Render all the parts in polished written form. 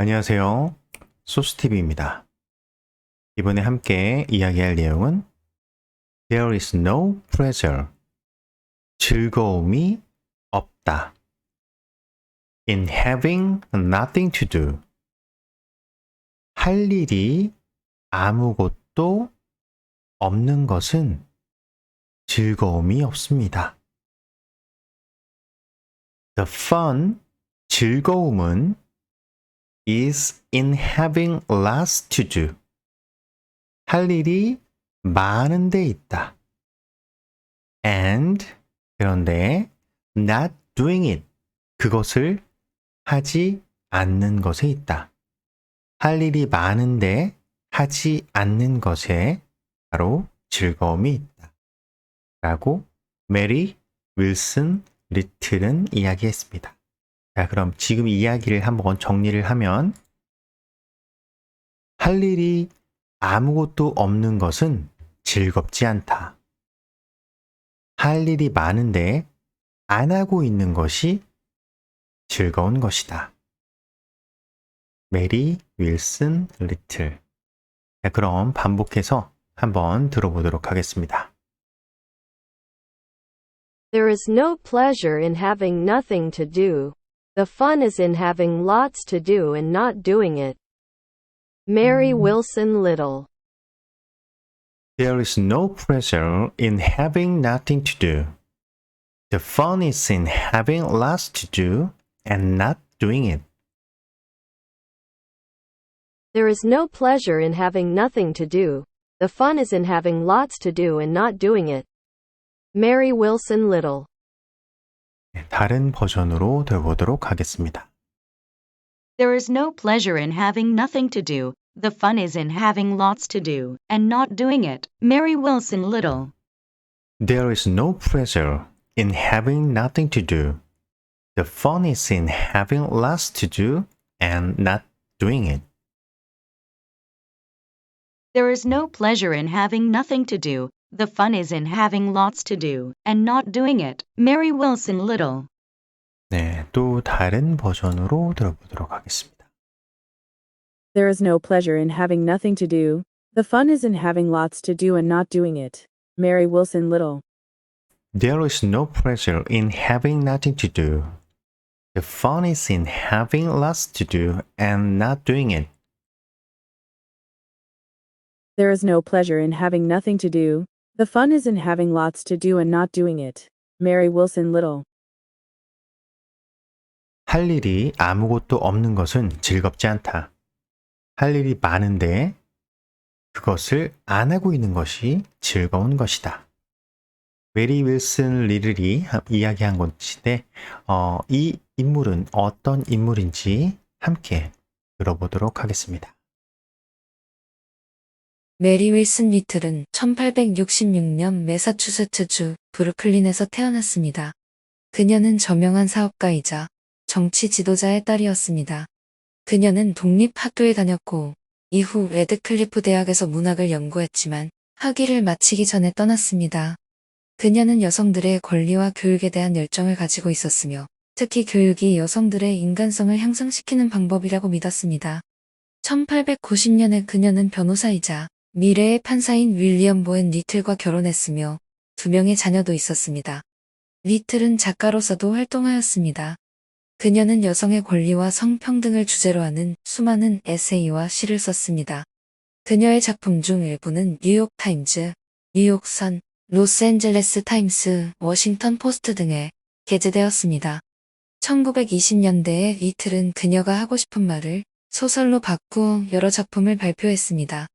안녕하세요. 소스TV입니다. 이번에 함께 이야기할 내용은 There is no pleasure. 즐거움이 없다. In having nothing to do. 할 일이 아무것도 없는 것은 즐거움이 없습니다. The fun, 즐거움은 is in having lots to do. 할 일이 많은 데 있다. And, 그런데 not doing it. 그것을 하지 않는 것에 있다. 할 일이 많은데 하지 않는 것에 바로 즐거움이 있다. 라고 메리 윌슨 리틀은 이야기했습니다. 자, 그럼 지금 이야기를 한번 정리를 하면 할 일이 아무것도 없는 것은 즐겁지 않다. 할 일이 많은데 안 하고 있는 것이 즐거운 것이다. 메리 윌슨 리틀. 자, 그럼 반복해서 한번 들어보도록 하겠습니다. There is no pleasure in having nothing to do. The fun is in having lots to do and not doing it. Mary Wilson Little. There is no pleasure in having nothing to do. The fun is in having lots to do and not doing it. There is no pleasure in having nothing to do. The fun is in having lots to do and not doing it. Mary Wilson Little. 다른 버전으로 들어보도록 하겠습니다. There is no pleasure in having nothing to do. The fun is in having lots to do and not doing it. Mary Wilson Little. There is no pleasure in having nothing to do. The fun is in having lots to do and not doing it. There is no pleasure in having nothing to do. The fun is in having lots to do and not doing it. Mary Wilson Little. 네, 또 다른 버전으로 들어보도록 하겠습니다. There is no pleasure in having nothing to do. The fun is in having lots to do and not doing it. Mary Wilson Little. There is no pleasure in having nothing to do. The fun is in having lots to do and not doing it. There is no pleasure in having nothing to do. The fun is in having lots to do and not doing it. Mary Wilson Little. 할 일이 아무것도 없는 것은 즐겁지 않다. 할 일이 많은데 그것을 안 하고 있는 것이 즐거운 것이다. 메리 윌슨 리틀이 이야기한 것인데 이 인물은 어떤 인물인지 함께 들어보도록 하겠습니다. 메리 윌슨 리틀은 1866년 매사추세츠주 브루클린에서 태어났습니다. 그녀는 저명한 사업가이자 정치 지도자의 딸이었습니다. 그녀는 독립학교에 다녔고 이후 레드클리프 대학에서 문학을 연구했지만 학위를 마치기 전에 떠났습니다. 그녀는 여성들의 권리와 교육에 대한 열정을 가지고 있었으며 특히 교육이 여성들의 인간성을 향상시키는 방법이라고 믿었습니다. 1890년에 그녀는 변호사이자 미래의 판사인 윌리엄 보엔 리틀과 결혼했으며 2명의 자녀도 있었습니다. 리틀은 작가로서도 활동하였습니다. 그녀는 여성의 권리와 성평등을 주제로 하는 수많은 에세이와 시를 썼습니다. 그녀의 작품 중 일부는 뉴욕타임즈, 뉴욕선, 로스앤젤레스 타임스, 워싱턴 포스트 등에 게재되었습니다. 1920년대에 리틀은 그녀가 하고 싶은 말을 소설로 바꾸어 여러 작품을 발표했습니다.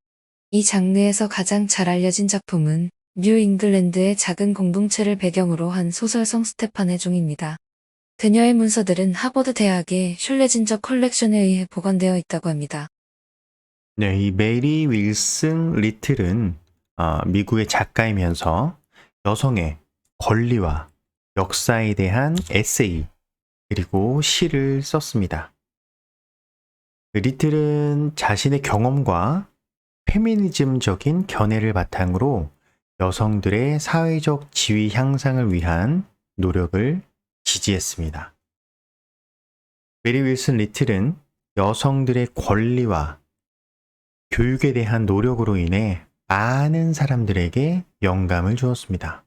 이 장르에서 가장 잘 알려진 작품은 뉴 잉글랜드의 작은 공동체를 배경으로 한 소설성 스테판의 종입니다. 그녀의 문서들은 하버드 대학의 슐레진저 컬렉션에 의해 보관되어 있다고 합니다. 네, 이 메리 윌슨 리틀은 미국의 작가이면서 여성의 권리와 역사에 대한 에세이 그리고 시를 썼습니다. 리틀은 자신의 경험과 페미니즘적인 견해를 바탕으로 여성들의 사회적 지위 향상을 위한 노력을 지지했습니다. 메리 윌슨 리틀은 여성들의 권리와 교육에 대한 노력으로 인해 많은 사람들에게 영감을 주었습니다.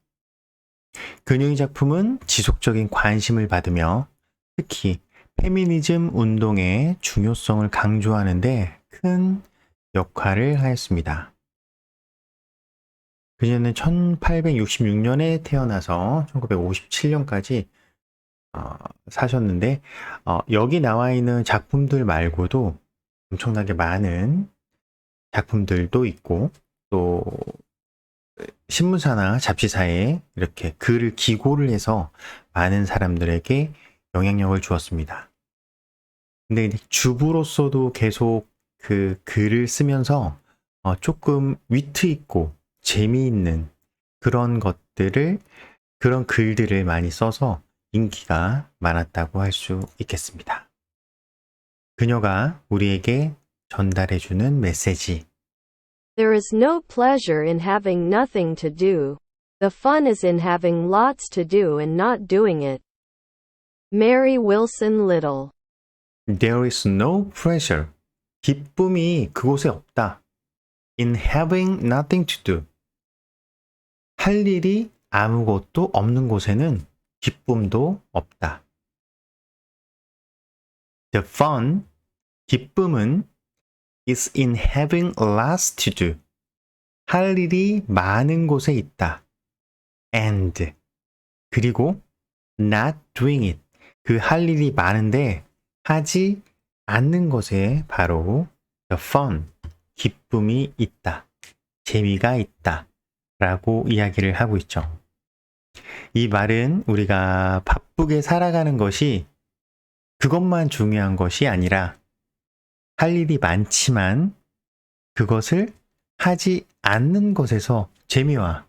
그녀의 작품은 지속적인 관심을 받으며 특히 페미니즘 운동의 중요성을 강조하는 데 큰 역할을 하였습니다. 그녀는 1866년에 태어나서 1957년까지 사셨는데 여기 나와 있는 작품들 말고도 엄청나게 많은 작품들도 있고 또 신문사나 잡지사에 이렇게 글을 기고를 해서 많은 사람들에게 영향력을 주었습니다. 근데 주부로서도 계속 그 글을 쓰면서 조금 위트 있고 재미있는 그런 글들을 많이 써서 인기가 많았다고 할 수 있겠습니다. 그녀가 우리에게 전달해주는 메시지. There is no pleasure in having nothing to do. The fun is in having lots to do and not doing it. Mary Wilson Little. There is no pleasure. 기쁨이 그곳에 없다. In having nothing to do. 할 일이 아무것도 없는 곳에는 기쁨도 없다. The fun, 기쁨은 is in having lots to do. 할 일이 많은 곳에 있다. And, 그리고 not doing it. 그 할 일이 많은데 하지 않는 것에 바로 the fun, 기쁨이 있다. 재미가 있다. 라고 이야기를 하고 있죠. 이 말은 우리가 바쁘게 살아가는 것이 그것만 중요한 것이 아니라 할 일이 많지만 그것을 하지 않는 것에서 재미와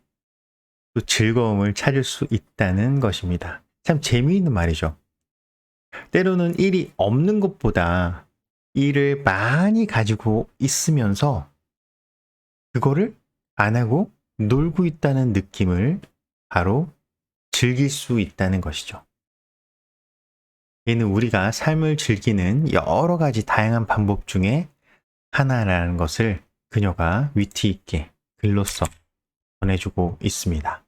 또 즐거움을 찾을 수 있다는 것입니다. 참 재미있는 말이죠. 때로는 일이 없는 것보다 일을 많이 가지고 있으면서 그거를 안 하고 놀고 있다는 느낌을 바로 즐길 수 있다는 것이죠. 얘는 우리가 삶을 즐기는 여러 가지 다양한 방법 중에 하나라는 것을 그녀가 위트 있게 글로써 전해주고 있습니다.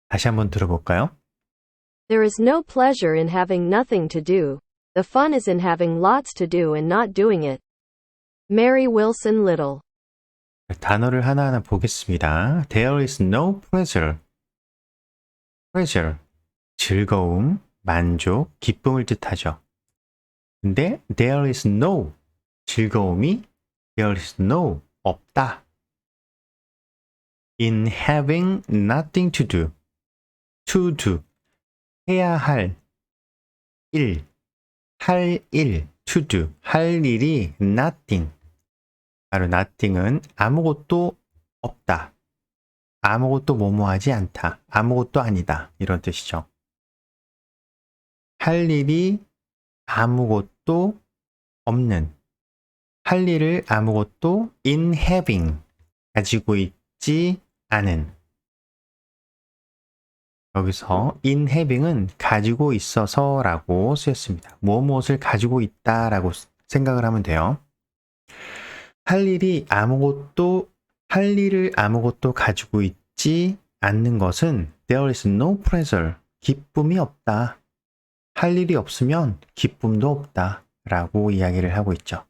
다시 한번 들어볼까요? There is no pleasure in having nothing to do. The fun is in having lots to do and not doing it. Mary Wilson Little. 단어를 하나하나 보겠습니다. There is no pleasure. pleasure, 즐거움, 만족, 기쁨을 뜻하죠. 근데 there is no, 즐거움이 there is no, 없다. In having nothing to do. to do, 해야 할 일, to do, 할 일이 nothing. 바로 nothing은 아무것도 없다. 아무것도 뭐뭐하지 않다. 아무것도 아니다. 이런 뜻이죠. 할 일이 아무것도 없는. 할 일을 아무것도 in having. 가지고 있지 않은. 여기서 in having은 가지고 있어서라고 쓰였습니다. 무엇을 가지고 있다라고 생각을 하면 돼요. 할 일을 아무것도 가지고 있지 않는 것은 there is no pleasure, 기쁨이 없다. 할 일이 없으면 기쁨도 없다. 라고 이야기를 하고 있죠.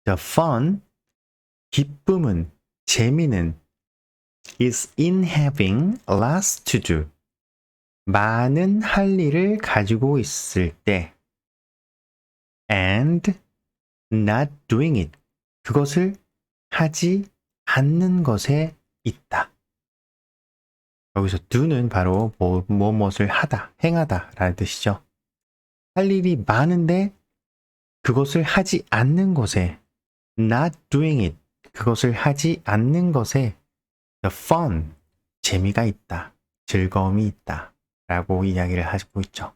The fun, 기쁨은, 재미는 is in having lots to do. 많은 할 일을 가지고 있을 때 and not doing it. 그것을 하지 않는 것에 있다. 여기서 do는 바로 무엇을 하다, 행하다 라는 뜻이죠. 할 일이 많은데 그것을 하지 않는 것에 not doing it. 그것을 하지 않는 것에 the fun, 재미가 있다. 즐거움이 있다. 라고 이야기를 하고 있죠.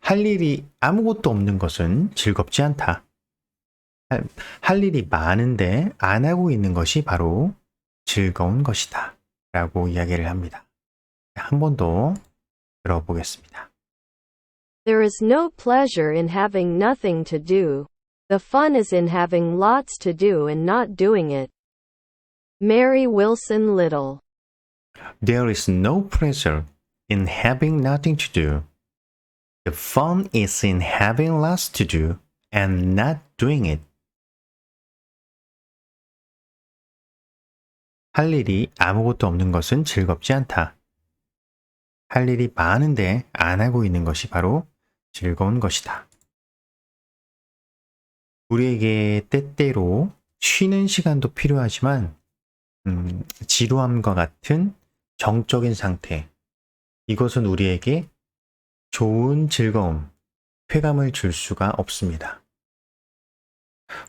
할 일이 아무것도 없는 것은 즐겁지 않다. 할 일이 많은데 안 하고 있는 것이 바로 즐거운 것이다. 라고 이야기를 합니다. 한 번 더 들어보겠습니다. There is no pleasure in having nothing to do. The fun is in having lots to do and not doing it. Mary Wilson Little. There is no pleasure in having nothing to do. The fun is in having lots to do and not doing it. 할 일이 아무것도 없는 것은 즐겁지 않다. 할 일이 많은데 안 하고 있는 것이 바로 즐거운 것이다. 우리에게 때때로 쉬는 시간도 필요하지만 지루함과 같은 정적인 상태, 이것은 우리에게 좋은 즐거움, 쾌감을 줄 수가 없습니다.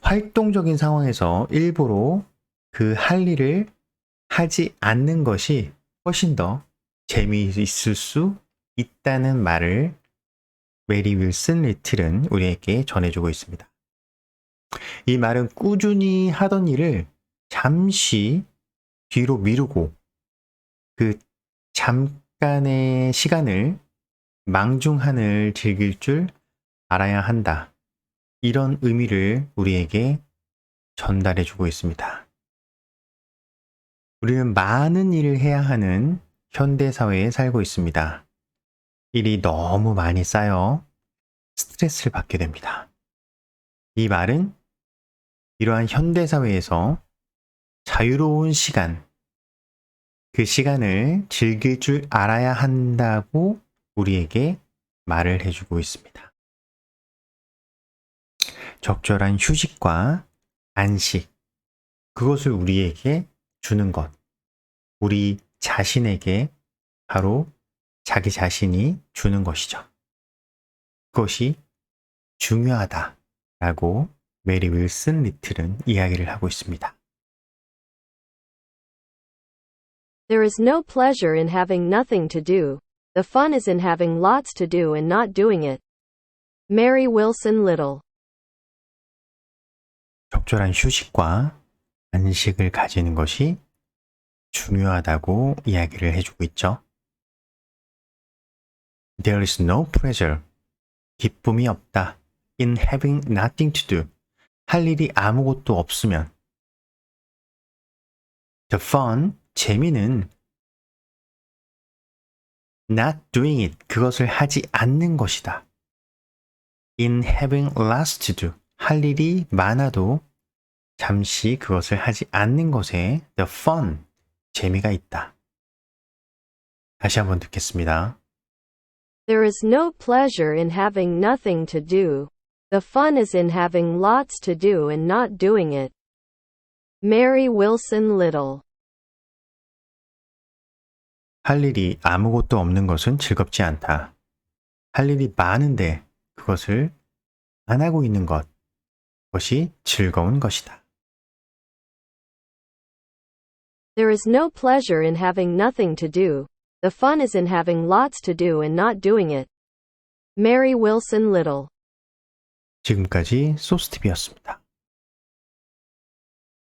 활동적인 상황에서 일부러 그 할 일을 하지 않는 것이 훨씬 더 재미있을 수 있다는 말을 메리 윌슨 리틀은 우리에게 전해주고 있습니다. 이 말은 꾸준히 하던 일을 잠시 뒤로 미루고 그 잠깐의 시간을 망중한을 즐길 줄 알아야 한다. 이런 의미를 우리에게 전달해주고 있습니다. 우리는 많은 일을 해야 하는 현대사회에 살고 있습니다. 일이 너무 많이 쌓여 스트레스를 받게 됩니다. 이 말은 이러한 현대사회에서 자유로운 시간, 그 시간을 즐길 줄 알아야 한다고 우리에게 말을 해주고 있습니다. 적절한 휴식과 안식, 그것을 우리에게 주는 것, 우리 자신에게 바로 자기 자신이 주는 것이죠. 그것이 중요하다라고 메리 윌슨 리틀은 이야기를 하고 있습니다. There is no pleasure in having nothing to do. The fun is in having lots to do and not doing it. Mary Wilson Little. 적절한 휴식과 안식을 가지는 것이 중요하다고 이야기를 해주고 있죠. There is no pleasure, 기쁨이 없다, in having nothing to do, 할 일이 아무것도 없으면. The fun, 재미는 not doing it, 그것을 하지 않는 것이다. In having lots to do, 할 일이 많아도 잠시 그것을 하지 않는 것에 the fun, 재미가 있다. 다시 한번 듣겠습니다. There is no pleasure in having nothing to do. The fun is in having lots to do and not doing it. Mary Wilson Little. 할 일이 아무것도 없는 것은 즐겁지 않다. 할 일이 많은데 그것을 안 하고 있는 것, 그것이 즐거운 것이다. There is no pleasure in having nothing to do. The fun is in having lots to do and not doing it. Mary Wilson Little. 지금까지 소스티비였습니다.